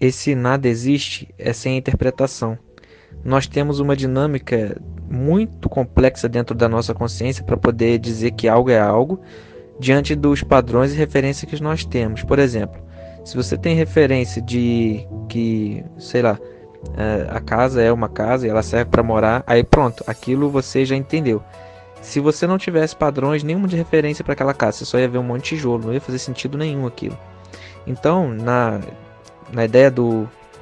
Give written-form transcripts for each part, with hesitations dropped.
esse nada existe é sem interpretação. Nós temos uma dinâmica muito complexa dentro da nossa consciência para poder dizer que algo é algo diante dos padrões e referências que nós temos. Por exemplo, se você tem referência de que, sei lá, a casa é uma casa e ela serve para morar, aí pronto, aquilo você já entendeu. Se você não tivesse padrões nenhum de referência para aquela casa, você só ia ver um monte de tijolo, não ia fazer sentido nenhum aquilo. Então, na ideia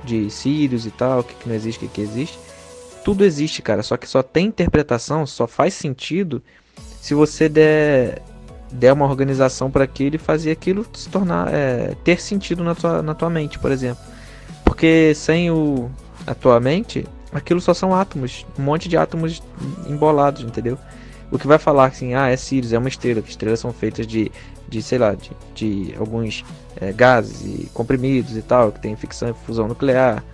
de Sirius e tal, o que não existe, o que existe, tudo existe, cara, só que só tem interpretação, só faz sentido se você der uma organização para aquilo e fazer aquilo se tornar ter sentido na tua mente, por exemplo. Porque sem a tua mente, aquilo só são átomos, um monte de átomos embolados, entendeu? O que vai falar assim, é Sirius, é uma estrela, que estrelas são feitas de sei lá, de alguns gases e comprimidos e tal, que tem ficção e fusão nuclear,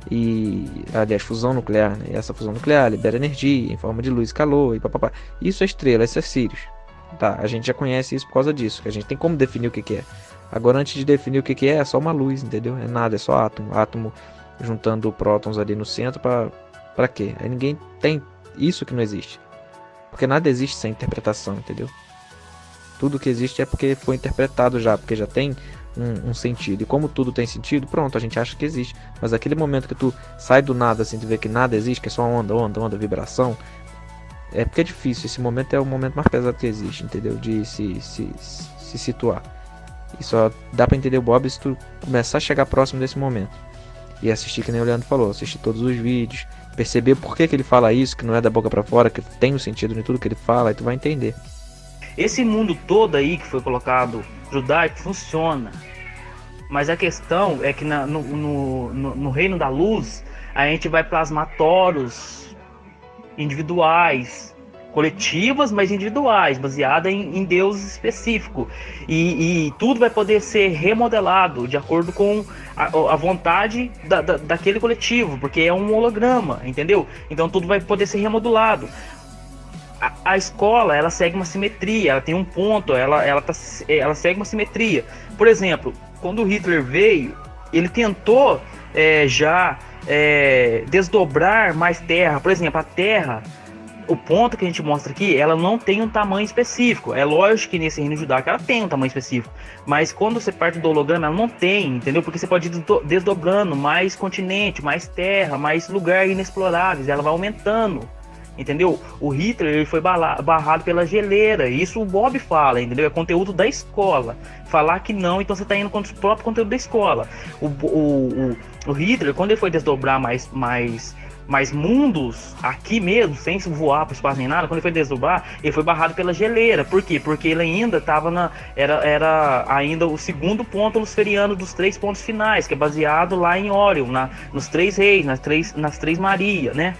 e aliás, fusão nuclear, né? E essa fusão nuclear libera energia em forma de luz e calor, e papapá. Isso é estrela, isso é Sirius. Tá, a gente já conhece isso por causa disso, que a gente tem como definir o que é. Agora, antes de definir o que é só uma luz, entendeu? É nada, é só átomo. Átomo juntando prótons ali no centro pra quê? Aí ninguém tem isso que não existe. Porque nada existe sem interpretação, entendeu? Tudo que existe é porque foi interpretado já, porque já tem um sentido. E como tudo tem sentido, pronto, a gente acha que existe. Mas aquele momento que tu sai do nada, assim, tu vê que nada existe, que é só onda, vibração, é porque é difícil. Esse momento é o momento mais pesado que existe, entendeu? De se situar. E só dá pra entender o Bob se tu começar a chegar próximo desse momento. E assistir, que nem o Leandro falou, assistir todos os vídeos, perceber por que ele fala isso, que não é da boca pra fora, que tem um sentido em tudo que ele fala, e tu vai entender. Esse mundo todo aí que foi colocado judaico funciona. Mas a questão é que no reino da luz a gente vai plasmar toros individuais, coletivas, mas individuais, baseada em Deus específico. E tudo vai poder ser remodelado de acordo com a vontade daquele coletivo, porque é um holograma, entendeu? Então tudo vai poder ser remodulado. A escola, ela segue uma simetria, ela tem um ponto, ela segue uma simetria. Por exemplo, quando o Hitler veio, ele tentou desdobrar mais terra. Por exemplo, a terra, o ponto que a gente mostra aqui, ela não tem um tamanho específico. É lógico que nesse reino judaico ela tem um tamanho específico, mas quando você parte do holograma, ela não tem, entendeu? Porque você pode ir desdobrando mais continente, mais terra, mais lugar inexploráveis, ela vai aumentando. Entendeu? O Hitler ele foi barrado pela geleira. Isso o Bob fala, entendeu? É conteúdo da escola. Falar que não, então você está indo contra o próprio conteúdo da escola. O Hitler, quando ele foi desdobrar mais mundos aqui mesmo, sem voar para o espaço nem nada, quando ele foi desdobrar, ele foi barrado pela geleira. Por quê? Porque ele ainda estava era ainda o segundo ponto luciferiano dos 3 pontos finais, que é baseado lá em Orion, nos 3 reis, nas três Maria, né?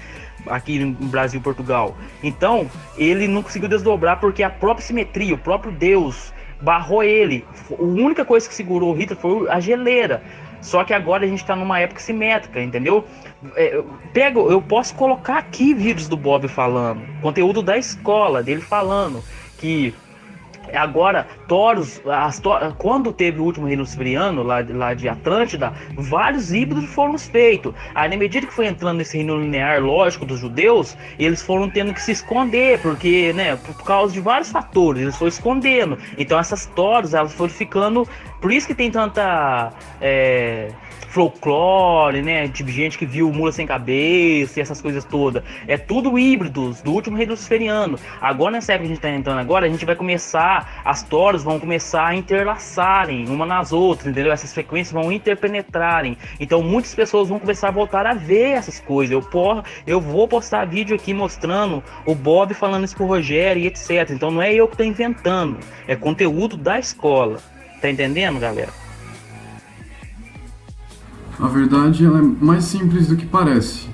Aqui no Brasil e Portugal. Então, ele não conseguiu desdobrar porque a própria simetria, o próprio Deus barrou ele. A única coisa que segurou o Hitler foi a geleira. Só que agora a gente está numa época simétrica, entendeu? Eu posso colocar aqui vídeos do Bob falando, conteúdo da escola dele falando que agora, quando teve o último reino luciferiano lá de Atlântida, vários híbridos foram feitos. Aí, na medida que foi entrando nesse reino linear lógico dos judeus, eles foram tendo que se esconder, porque, né, por causa de vários fatores, eles foram escondendo. Então, essas toros, elas foram ficando. Por isso que tem tanta folclore, né? Tipo, gente que viu mula sem cabeça e essas coisas todas. É tudo híbridos do último reino luciferiano. Agora, nessa época que a gente tá entrando agora, a gente vai começar, as toras vão começar a interlaçarem uma nas outras, entendeu? Essas frequências vão interpenetrarem. Então, muitas pessoas vão começar a voltar a ver essas coisas. Eu vou postar vídeo aqui mostrando o Bob falando isso pro Rogério e etc. Então, não é eu que tô inventando. É conteúdo da escola. Tá entendendo, galera? A verdade ela é mais simples do que parece.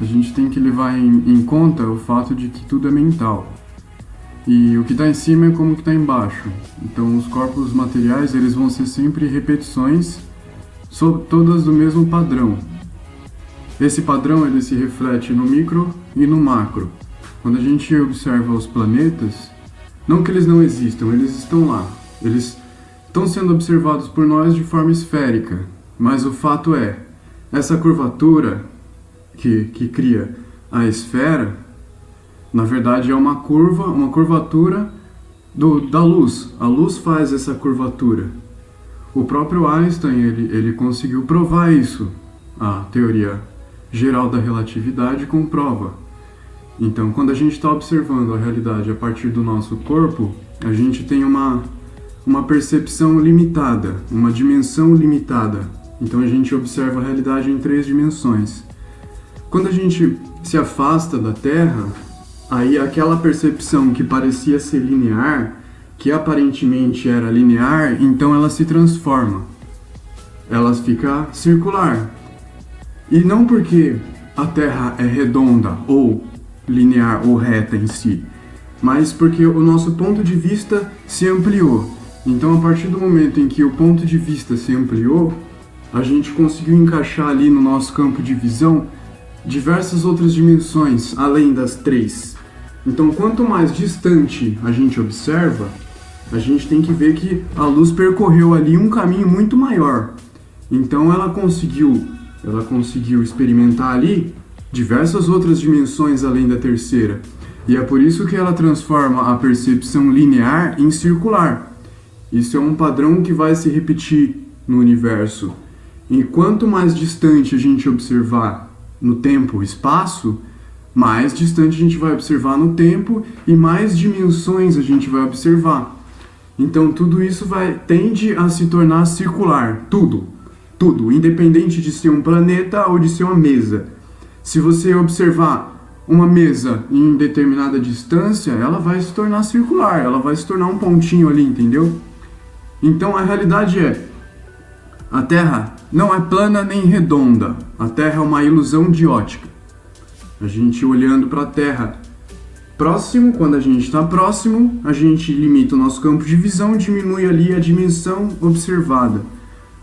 A gente tem que levar em conta o fato de que tudo é mental. E o que está em cima é como o que está embaixo. Então os corpos materiais eles vão ser sempre repetições, todas do mesmo padrão. Esse padrão ele se reflete no micro e no macro. Quando a gente observa os planetas, não que eles não existam, eles estão lá. Eles estão sendo observados por nós de forma esférica. Mas o fato é, essa curvatura que cria a esfera, na verdade é uma curvatura da luz. A luz faz essa curvatura. O próprio Einstein, ele conseguiu provar isso. A teoria geral da relatividade comprova. Então, quando a gente está observando a realidade a partir do nosso corpo, a gente tem uma percepção limitada, uma dimensão limitada. Então, a gente observa a realidade em 3 dimensões. Quando a gente se afasta da Terra, aí aquela percepção que parecia ser linear, que aparentemente era linear, então ela se transforma. Ela fica circular. E não porque a Terra é redonda ou linear ou reta em si, mas porque o nosso ponto de vista se ampliou. Então, a partir do momento em que o ponto de vista se ampliou, a gente conseguiu encaixar ali no nosso campo de visão diversas outras dimensões, além das 3. Então, quanto mais distante a gente observa, a gente tem que ver que a luz percorreu ali um caminho muito maior. Então, ela conseguiu experimentar ali diversas outras dimensões além da terceira. E é por isso que ela transforma a percepção linear em circular. Isso é um padrão que vai se repetir no universo. E quanto mais distante a gente observar no tempo e espaço, mais distante a gente vai observar no tempo e mais dimensões a gente vai observar. Então tudo isso tende a se tornar circular, tudo, independente de ser um planeta ou de ser uma mesa. Se você observar uma mesa em determinada distância, ela vai se tornar circular, ela vai se tornar um pontinho ali, entendeu? Então a realidade é, a Terra não é plana nem redonda, a Terra é uma ilusão de ótica. A gente olhando para a Terra próximo, quando a gente está próximo, a gente limita o nosso campo de visão, diminui ali a dimensão observada.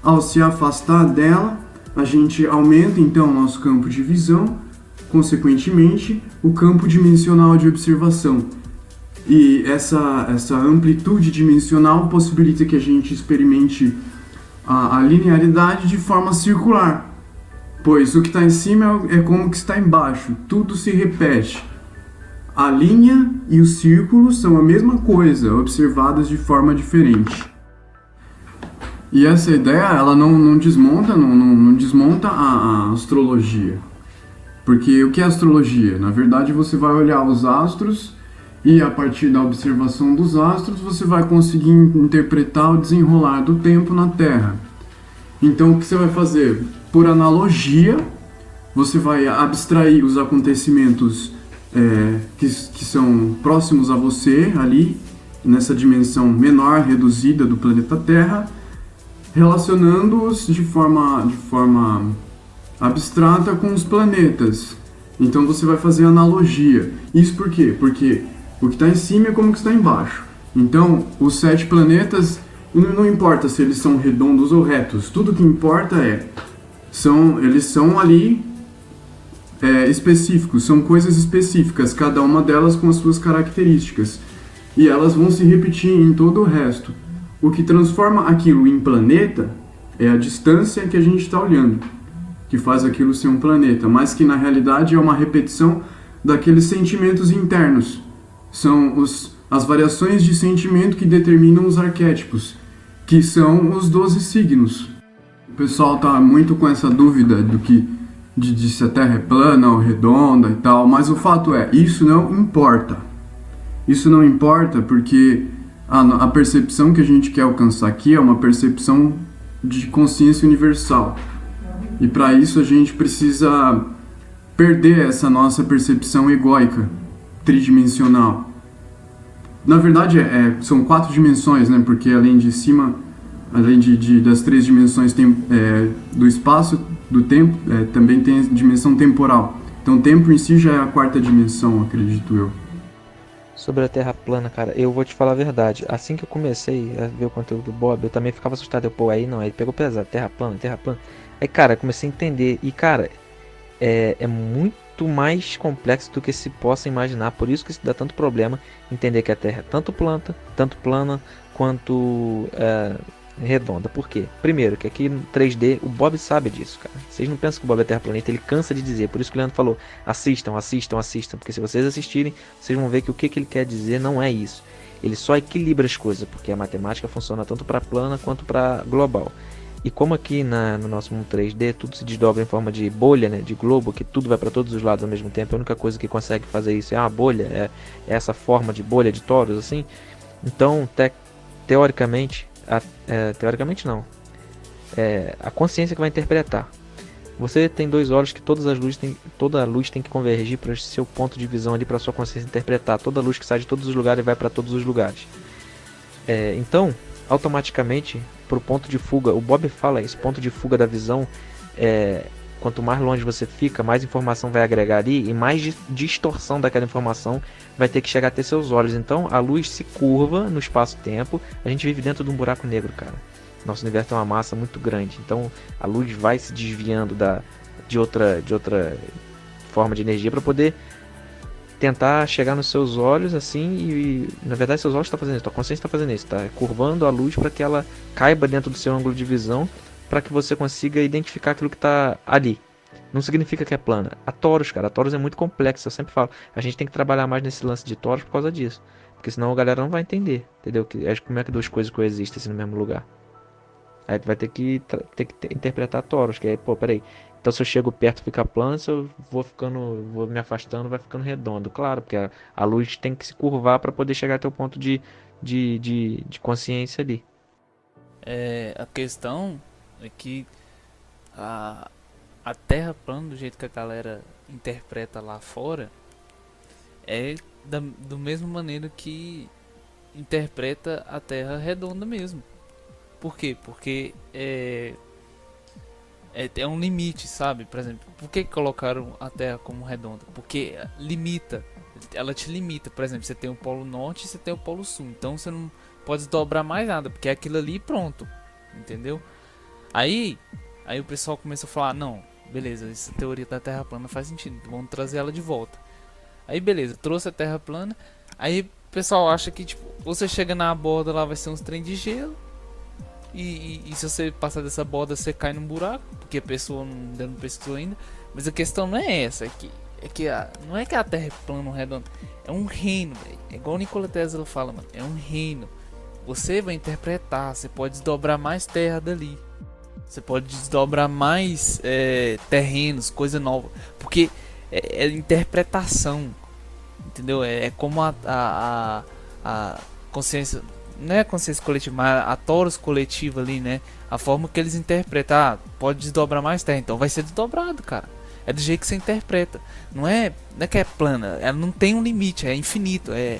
Ao se afastar dela, a gente aumenta então o nosso campo de visão, consequentemente, o campo dimensional de observação. E essa amplitude dimensional possibilita que a gente experimente a linearidade de forma circular, pois o que está em cima é como o que está embaixo, tudo se repete. A linha e o círculo são a mesma coisa, observadas de forma diferente. E essa ideia, ela não desmonta a astrologia. Porque o que é astrologia? Na verdade, você vai olhar os astros e a partir da observação dos astros, você vai conseguir interpretar o desenrolar do tempo na Terra. Então, o que você vai fazer? Por analogia, você vai abstrair os acontecimentos que são próximos a você, ali, nessa dimensão menor, reduzida do planeta Terra, relacionando-os de forma abstrata com os planetas. Então você vai fazer analogia. Isso por quê? Porque o que está em cima é como o que está embaixo. Então, os 7 planetas, não importa se eles são redondos ou retos, tudo que importa eles são ali específicos, são coisas específicas, cada uma delas com as suas características. E elas vão se repetir em todo o resto. O que transforma aquilo em planeta é a distância que a gente está olhando, que faz aquilo ser um planeta, mas que na realidade é uma repetição daqueles sentimentos internos. São as variações de sentimento que determinam os arquétipos, que são os 12 signos. O pessoal está muito com essa dúvida de se a Terra é plana ou redonda e tal, mas o fato é, isso não importa. Isso não importa porque a percepção que a gente quer alcançar aqui é uma percepção de consciência universal. E para isso a gente precisa perder essa nossa percepção egóica, tridimensional. Na verdade, são 4 dimensões, né? Porque além de cima, além das 3 dimensões do espaço, do tempo, também tem a dimensão temporal. Então o tempo em si já é a 4ª dimensão, acredito eu. Sobre a Terra plana, cara, eu vou te falar a verdade. Assim que eu comecei a ver o conteúdo do Bob, eu também ficava assustado. Aí pegou pesado, Terra plana. Aí, cara, comecei a entender. E, cara, é muito mais complexo do que se possa imaginar. Por isso que isso dá tanto problema entender que a Terra é tanto plana quanto redonda. Por quê? Primeiro, que aqui no 3D o Bob sabe disso, cara. Vocês não pensam que o Bob é terraplanista, ele cansa de dizer. Por isso que o Leandro falou, assistam, assistam, assistam. Porque se vocês assistirem, vocês vão ver que o que ele quer dizer não é isso. Ele só equilibra as coisas, porque a matemática funciona tanto para plana quanto para global. E como aqui no nosso mundo 3D tudo se desdobra em forma de bolha, né, de globo, que tudo vai para todos os lados ao mesmo tempo, a única coisa que consegue fazer isso é uma bolha, é essa forma de bolha de Torus, assim. Então, teoricamente, teoricamente não, a consciência que vai interpretar. Você tem dois olhos que toda a luz tem que convergir para o seu ponto de visão ali, para sua consciência interpretar. Toda a luz que sai de todos os lugares vai para todos os lugares. Então, automaticamente, para o ponto de fuga, o Bob fala isso, ponto de fuga da visão, quanto mais longe você fica, mais informação vai agregar ali e mais distorção daquela informação vai ter que chegar até seus olhos. Então, a luz se curva no espaço-tempo, a gente vive dentro de um buraco negro, cara. Nosso universo tem uma massa muito grande, então a luz vai se desviando de outra forma de energia para poder tentar chegar nos seus olhos assim, e na verdade seus olhos estão fazendo isso, a consciência está fazendo isso, está curvando a luz para que ela caiba dentro do seu ângulo de visão, para que você consiga identificar aquilo que está ali. Não significa que é plana. A Torus, cara, a Torus é muito complexa, eu sempre falo, a gente tem que trabalhar mais nesse lance de Torus por causa disso, porque senão a galera não vai entender, entendeu? Como é que duas coisas coexistem assim no mesmo lugar. Aí tu vai ter que interpretar Torus, que é, pô, peraí. Então se eu chego perto fica plano, se eu vou me afastando, vai ficando redondo. Claro, porque a luz tem que se curvar para poder chegar até o ponto de consciência ali. A questão é que a Terra plana, do jeito que a galera interpreta lá fora, é do mesma maneira que interpreta a Terra redonda mesmo. Por quê? Porque é um limite, sabe? Por exemplo, por que colocaram a Terra como redonda? Porque limita, ela te limita. Por exemplo, você tem o Polo Norte e você tem o Polo Sul, então você não pode dobrar mais nada, porque é aquilo ali e pronto, entendeu? Aí o pessoal começou a falar, não, beleza, essa teoria da Terra plana faz sentido, vamos trazer ela de volta. Aí beleza, trouxe a Terra plana, aí o pessoal acha que tipo, você chega na borda lá vai ser uns trem de gelo, e se você passar dessa borda você cai num buraco, porque a pessoa ainda não pesquisou ainda. Mas a questão não é essa, não é que a Terra é plana ou redonda, é um reino, véio. É igual o Nikola Tesla fala, mano, é um reino. Você vai interpretar, você pode desdobrar mais terra dali, você pode desdobrar mais terrenos, coisa nova, porque é interpretação, entendeu? É como a consciência, não é a consciência coletiva, mas a Torus coletiva ali, né? A forma que eles interpretam, pode desdobrar mais terra, então vai ser desdobrado, cara. É do jeito que você interpreta. Não é que é plana, ela não tem um limite, é infinito, é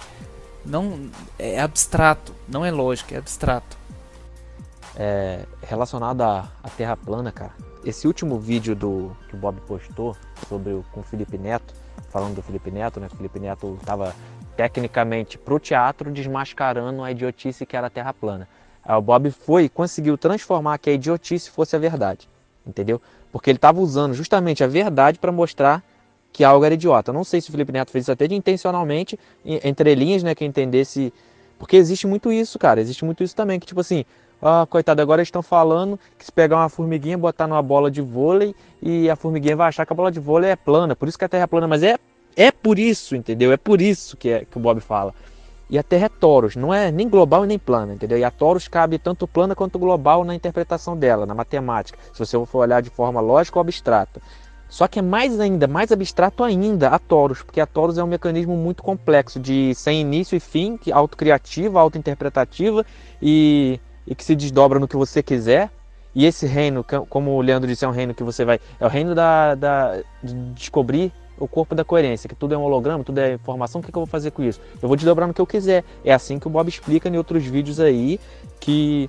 abstrato, não é lógico, é abstrato. Relacionado à Terra plana, cara, esse último vídeo que o Bob postou com o Felipe Neto, falando do Felipe Neto, né? O Felipe Neto estava tecnicamente pro teatro desmascarando a idiotice que era a Terra plana. Aí o Bob conseguiu transformar que a idiotice fosse a verdade, entendeu? Porque ele estava usando justamente a verdade para mostrar que algo era idiota. Eu não sei se o Felipe Neto fez isso até de intencionalmente, entre linhas, né, que entendesse, porque existe muito isso, cara, existe muito isso também, que tipo assim, coitado, agora eles estão falando que se pegar uma formiguinha, botar numa bola de vôlei e a formiguinha vai achar que a bola de vôlei é plana, por isso que a Terra é plana, mas é por isso, entendeu? É por isso que o Bob fala. E a Terra é Torus, não é nem global e nem plana, entendeu? E a Torus cabe tanto plana quanto global na interpretação dela, na matemática, se você for olhar de forma lógica ou abstrata. Só que é mais abstrato ainda a Torus, porque a Torus é um mecanismo muito complexo, sem início e fim, autocriativa, autointerpretativa e que se desdobra no que você quiser. E esse reino, como o Leandro disse, é um reino que você vai... É o reino de descobrir o corpo da coerência, que tudo é um holograma, tudo é informação. O que eu vou fazer com isso? Eu vou desdobrar no que eu quiser. É assim que o Bob explica em outros vídeos aí, que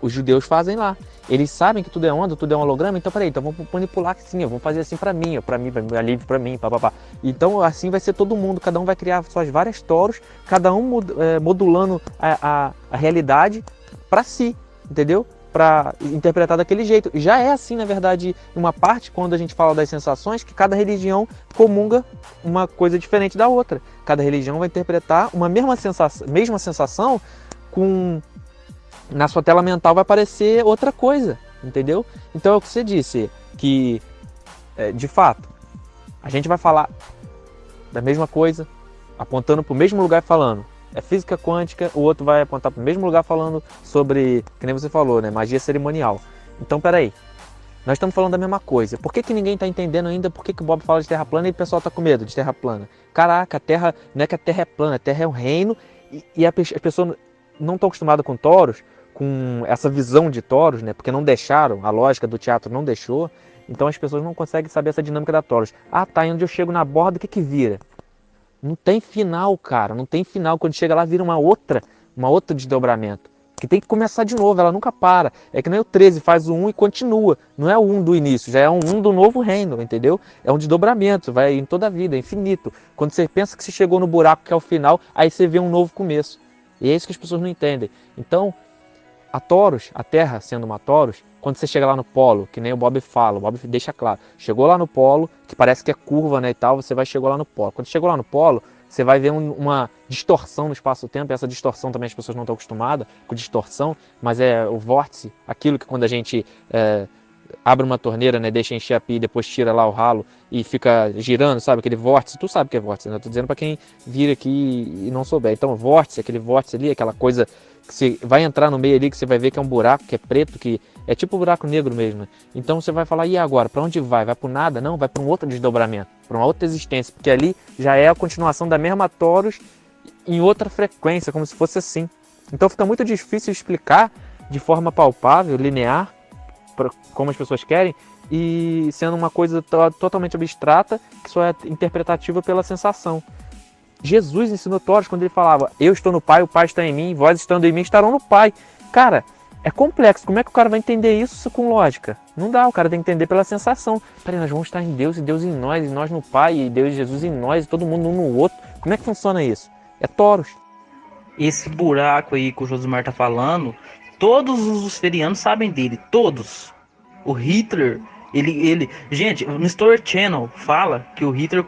os judeus fazem lá. Eles sabem que tudo é onda, tudo é um holograma, então peraí, então vamos manipular assim, vamos fazer assim pra mim, alívio pra mim, papapá. Então assim vai ser todo mundo, cada um vai criar suas várias toros, cada um modulando a realidade pra si, entendeu? Pra interpretar daquele jeito. Já é assim, na verdade, uma parte, quando a gente fala das sensações, que cada religião comunga uma coisa diferente da outra. Cada religião vai interpretar uma mesma sensação com na sua tela mental vai aparecer outra coisa, entendeu? Então é o que você disse, que de fato, a gente vai falar da mesma coisa, apontando para o mesmo lugar falando, é física quântica, o outro vai apontar para o mesmo lugar falando sobre, que nem você falou, né, magia cerimonial. Então, peraí, nós estamos falando da mesma coisa. Por que ninguém está entendendo ainda por que o Bob fala de terra plana e o pessoal está com medo de terra plana? Caraca, a terra, não é que a terra é plana, a terra é um reino e as pessoas não estão acostumadas com touros, com essa visão de touros, né, porque não deixaram, a lógica do teatro não deixou, então as pessoas não conseguem saber essa dinâmica da touros. Ah, tá, e onde eu chego na borda, o que vira? Não tem final, cara, não tem final. Quando chega lá, vira uma outra desdobramento. Que tem que começar de novo, ela nunca para. É que nem o 13, faz o 1 e continua. Não é o 1 do início, já é um 1 do novo reino, entendeu? É um desdobramento, vai em toda a vida, é infinito. Quando você pensa que você chegou no buraco que é o final, aí você vê um novo começo. E é isso que as pessoas não entendem. Então, a Taurus, a Terra sendo uma Taurus, quando você chega lá no polo, que nem o Bob fala, o Bob deixa claro, chegou lá no polo, que parece que é curva, né, e tal, você chegou lá no polo. Quando chegou lá no polo, você vai ver uma distorção no espaço-tempo, e essa distorção também as pessoas não estão acostumadas com distorção, mas é o vórtice, aquilo que quando a gente abre uma torneira, né, deixa encher a pia e depois tira lá o ralo e fica girando, sabe, aquele vórtice, tu sabe o que é vórtice, né? Eu tô dizendo para quem vira aqui e não souber. Então, vórtice, aquele vórtice ali, aquela coisa que você vai entrar no meio ali, que você vai ver que é um buraco, que é preto, que é tipo um buraco negro mesmo, né? Então você vai falar, e agora, para onde vai? Vai para nada? Não, vai para um outro desdobramento, para uma outra existência, porque ali já é a continuação da mesma Taurus em outra frequência, como se fosse assim. Então fica muito difícil explicar de forma palpável, linear, como as pessoas querem, e sendo uma coisa totalmente abstrata, que só é interpretativa pela sensação. Jesus ensinou Taurus quando ele falava, eu estou no Pai, o Pai está em mim, vós estando em mim estarão no Pai. Cara, é complexo, como é que o cara vai entender isso com lógica? Não dá, o cara tem que entender pela sensação. Peraí, nós vamos estar em Deus, e Deus em nós, e nós no Pai, e Deus e Jesus em nós, e todo mundo um no outro. Como é que funciona isso? É Taurus. Esse buraco aí que o Josimar tá falando, todos os luciferianos sabem dele, todos. O Hitler, gente, no Story Channel fala que o Hitler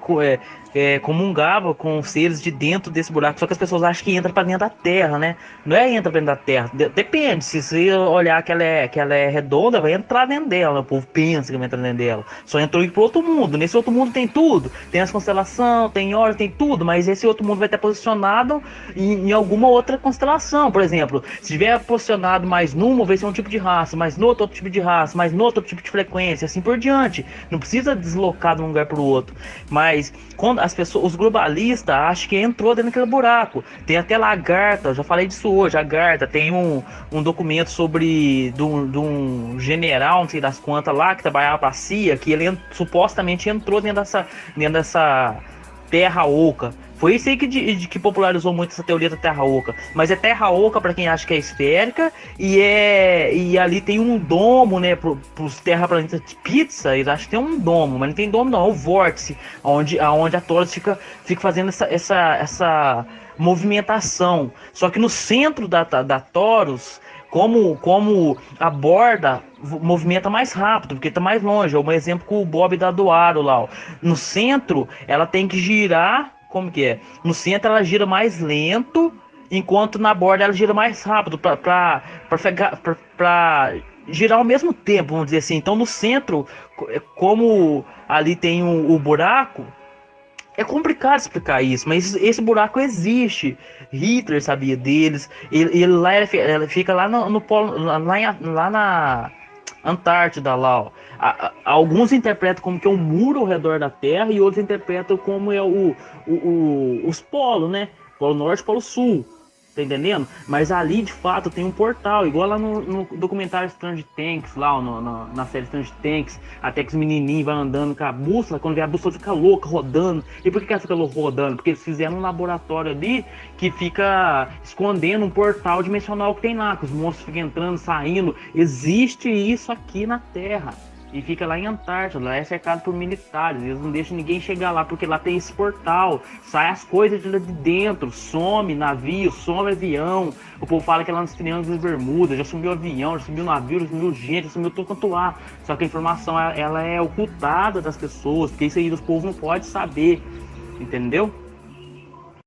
comungava com os seres de dentro desse buraco, só que as pessoas acham que entra para dentro da Terra, né? Não é entra dentro da Terra, depende, se você olhar que ela é redonda, vai entrar dentro dela, o povo pensa que vai entrar dentro dela, só entrou para outro mundo, nesse outro mundo tem tudo, tem as constelações, tem horas, tem tudo, mas esse outro mundo vai estar posicionado em alguma outra constelação, por exemplo, se tiver posicionado mais numa, vai ser um tipo de raça, mais no outro tipo de raça, mais no outro tipo de frequência, assim por diante, não precisa deslocar de um lugar para o outro, mas quando as pessoas, os globalistas acham que entrou dentro daquele buraco. Tem até lagarta, eu já falei disso hoje, a garta, tem um documento sobre de um general, não sei das quantas lá, que trabalhava para a CIA, que ele supostamente entrou dentro dessa terra oca. Foi isso aí que popularizou muito essa teoria da Terra Oca. Mas é Terra Oca para quem acha que é esférica, e ali tem um domo, né, pros terraplanistas de pizza, eles acham que tem um domo, mas não tem domo não, é o vórtice, onde a Taurus fica fazendo essa movimentação. Só que no centro da Taurus, como a borda movimenta mais rápido, porque está mais longe, é um exemplo com o Bob da do Aro lá, ó. No centro, ela tem que girar. Como que é? No centro ela gira mais lento, enquanto na borda ela gira mais rápido, para girar ao mesmo tempo, vamos dizer assim. Então no centro, como ali tem o buraco, é complicado explicar isso, mas esse buraco existe. Hitler sabia deles, ele fica lá no polo, lá na Antártida lá, ó. Alguns interpretam como que é um muro ao redor da Terra e outros interpretam como é os polos, né? Polo Norte e Polo Sul. Tá entendendo? Mas ali de fato tem um portal, igual lá no documentário Strange Tanks, lá na série Strange Tanks, até que os menininhos vão andando com a bússola, quando vê a bússola fica louca, rodando. E por que ela fica rodando? Porque eles fizeram um laboratório ali que fica escondendo um portal dimensional que tem lá, que os monstros ficam entrando, saindo. Existe isso aqui na Terra. E fica lá em Antártida, lá é cercado por militares, eles não deixam ninguém chegar lá, porque lá tem esse portal, sai as coisas de lá de dentro, some navio, some avião, o povo fala que é lá nos Triângulos das Bermudas, já sumiu avião, já sumiu navio, já sumiu gente, já sumiu tudo quanto lá, só que a informação ela é ocultada das pessoas, porque isso aí os povos não podem saber, entendeu?